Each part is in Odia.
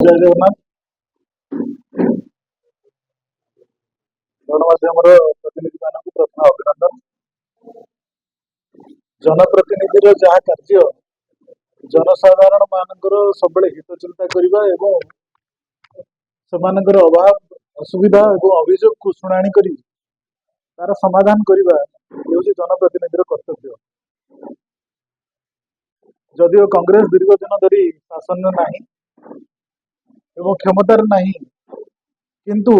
ଜୟ ଜଗନ୍ନାଥ। ଗଣମାଧ୍ୟମର ପ୍ରତିନିଧିମାନଙ୍କୁ ପ୍ରଥମେ ଅଭିନନ୍ଦନ। ଜନପ୍ରତିନିଧିର ଯାହା କାର୍ଯ୍ୟ ଜନସାଧାରଣ ମାନଙ୍କର ସବୁବେଳେ ହିତ ଚିନ୍ତା କରିବା ଏବଂ ସେମାନଙ୍କର ଅଭାବ ଅସୁବିଧା ଏବଂ ଅଭିଯୋଗକୁ ଶୁଣାଣି କରି ତାର ସମାଧାନ କରିବା ହେଉଛି ଜନପ୍ରତିନିଧିର କର୍ତ୍ତବ୍ୟ। ଯଦିଓ କଂଗ୍ରେସ ଦୀର୍ଘ ଦିନ ଧରି ଶାସନରେ ନାହିଁ ଏବଂ କ୍ଷମତାରେ ନାହିଁ, କିନ୍ତୁ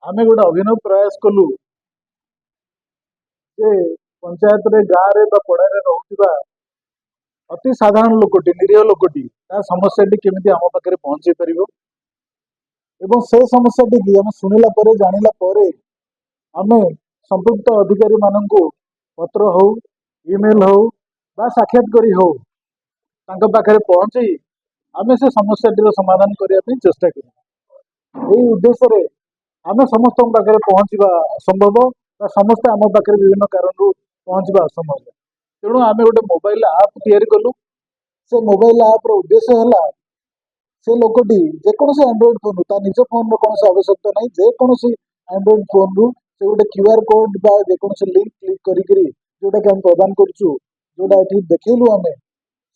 ଆମେ ଗୋଟେ ଅଭିନବ ପ୍ରୟାସ କଲୁ ଯେ ପଞ୍ଚାୟତରେ ଗାଁରେ ବା ପଡ଼ାରେ ରହୁଥିବା ଅତି ସାଧାରଣ ଲୋକଟି, ନିରୀହ ଲୋକଟି, ତା ସମସ୍ୟାଟି କେମିତି ଆମ ପାଖରେ ପହଞ୍ଚେଇ ପାରିବ ଏବଂ ସେ ସମସ୍ୟାଟିକି ଆମେ ଶୁଣିଲା ପରେ ଜାଣିଲା ପରେ ଆମେ ସମ୍ପୃକ୍ତ ଅଧିକାରୀ ମାନଙ୍କୁ ପତ୍ର ହଉ, ଇମେଲ ହଉ ବା ସାକ୍ଷାତ କରି ହଉ ତାଙ୍କ ପାଖରେ ପହଞ୍ଚେଇ ଆମେ ସେ ସମସ୍ୟାଟିର ସମାଧାନ କରିବା ପାଇଁ ଚେଷ୍ଟା କରୁ। ଏହି ଉଦ୍ଦେଶ୍ୟରେ ଆମେ ସମସ୍ତଙ୍କ ପାଖରେ ପହଞ୍ଚିବା ଅସମ୍ଭବ ବା ସମସ୍ତେ ଆମ ପାଖରେ ବିଭିନ୍ନ କାରଣରୁ ପହଞ୍ଚିବା ଅସମ୍ଭବ। ତେଣୁ ଆମେ ଗୋଟେ ମୋବାଇଲ ଆପ୍ ତିଆରି କଲୁ। ସେ ମୋବାଇଲ ଆପର ଉଦ୍ଦେଶ୍ୟ ହେଲା ସେ ଲୋକଟି ଯେକୌଣସି ଆଣ୍ଡ୍ରଏଡ ଫୋନରୁ, ତା ନିଜ ଫୋନର କୌଣସି ଆବଶ୍ୟକତା ନାହିଁ, ଯେକୌଣସି ଆଣ୍ଡ୍ରଏଡ ଫୋନରୁ ସେ ଗୋଟେ QR କୋଡ ବା ଯେକୌଣସି ଲିଙ୍କ କ୍ଲିକ୍ କରିକିରି ଯୋଉଟାକି ଆମେ ପ୍ରଦାନ କରୁଛୁ, ଯୋଉଟା ଏଠି ଦେଖେଇଲୁ ଆମେ,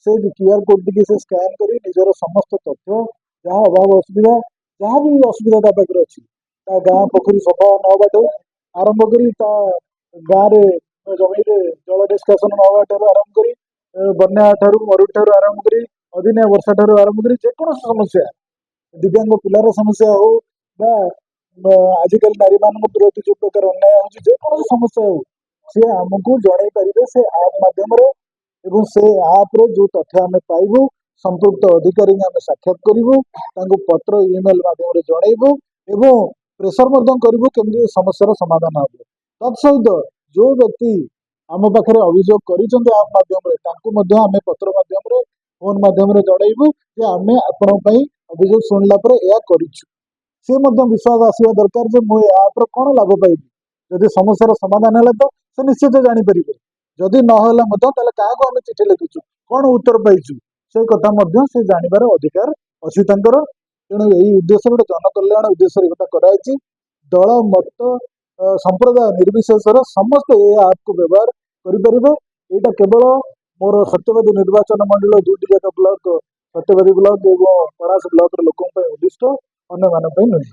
ସେ QR କୋଡଟିକି ସେ ସ୍କାନ କରି ନିଜର ସମସ୍ତ ତଥ୍ୟ, ଯାହା ଅଭାବ ଅସୁବିଧା, ଯାହା ବି ଅସୁବିଧା ତା ପାଖରେ ଅଛି, ତା ଗାଁ ପୋଖରୀ ସଫା ନ ହବାଠୁ ଆରମ୍ଭ କରି ତା ଗାଁରେ ଜମିରେ ଜଳ ନିଷ୍କାସନ ନ ହବା ଠାରୁ ଆରମ୍ଭ କରି ବନ୍ୟା ଠାରୁ, ମରୁଡ଼ି ଠାରୁ ଆରମ୍ଭ କରି ଅଦିନିଆ ବର୍ଷା ଠାରୁ ଆରମ୍ଭ କରି ଯେକୌଣସି ସମସ୍ୟା, ଦିବ୍ୟାଙ୍ଗ ପିଲାର ସମସ୍ୟା ହଉ ବା ଆଜିକାଲି ନାରୀମାନଙ୍କ ପ୍ରତି ଯୋଉ ପ୍ରକାର ଅନ୍ୟାୟ ହଉଛି, ଯେକୌଣସି ସମସ୍ୟା ହଉ, ସେ ଆମକୁ ଜଣେଇ ପାରିବେ ସେ ଆପ୍ ମାଧ୍ୟମରେ। ଏବଂ ସେ ଆପ୍ରେ ଯୋଉ ତଥ୍ୟ ଆମେ ପାଇବୁ, ସମ୍ପୃକ୍ତ ଅଧିକାରୀଙ୍କୁ ଆମେ ସାକ୍ଷାତ କରିବୁ, ତାଙ୍କୁ ପତ୍ର ଇମେଲ ମାଧ୍ୟମରେ ଜଣେଇବୁ ଏବଂ ପ୍ରେସର ମଧ୍ୟ କରିବୁ କେମିତି ଏ ସମସ୍ୟାର ସମାଧାନ ହେବ। ତତ୍ ସହିତ ଯୋଉ ବ୍ୟକ୍ତି ଆମ ପାଖରେ ଅଭିଯୋଗ କରିଛନ୍ତି ଆପ୍ ମାଧ୍ୟମରେ, ତାଙ୍କୁ ମଧ୍ୟ ଆମେ ପତ୍ର ମାଧ୍ୟମରେ, ଫୋନ ମାଧ୍ୟମରେ ଜଣେଇବୁ ଯେ ଆମେ ଆପଣଙ୍କ ପାଇଁ ଅଭିଯୋଗ ଶୁଣିଲା ପରେ ଏହା କରିଛୁ। ସେ ମଧ୍ୟ ବିଶ୍ୱାସ ଆସିବା ଦରକାର ଯେ ମୁଁ ଏ ଆପ୍ର କ'ଣ ଲାଭ ପାଇବି। ଯଦି ସମସ୍ୟାର ସମାଧାନ ହେଲା ତ ସେ ନିଶ୍ଚିତ ଜାଣିପାରିବେ, ଯଦି ନହେଲା ମଧ୍ୟ ତାହେଲେ କାହାକୁ ଆମେ ଚିଠି ଲେଖିଛୁ, କ'ଣ ଉତ୍ତର ପାଇଛୁ, ସେ କଥା ମଧ୍ୟ ସେ ଜାଣିବାର ଅଧିକାର ଅଛି ତାଙ୍କର। ତେଣୁ ଏହି ଉଦ୍ଦେଶ୍ୟରେ ଗୋଟେ ଜନକଲ୍ୟାଣ ଉଦ୍ଦେଶ୍ୟରେ କଥା କରାଯାଇଛି। ଦଳ, ମତ, ସମ୍ପ୍ରଦାୟ ନିର୍ବିଶେଷରେ ସମସ୍ତେ ଏ ଆପ୍କୁ ବ୍ୟବହାର କରିପାରିବେ। ଏଇଟା କେବଳ ମୋର ସତ୍ୟବାଦୀ ନିର୍ବାଚନ ମଣ୍ଡଳୀ 2ଟି ଯାକ ବ୍ଲକ, ସତ୍ୟବାଦୀ ବ୍ଲକ ଏବଂ ପଳାଶ ବ୍ଲକର ଲୋକଙ୍କ ପାଇଁ ଉଦ୍ଦିଷ୍ଟ, ଅନ୍ୟମାନଙ୍କ ପାଇଁ ନୁହେଁ।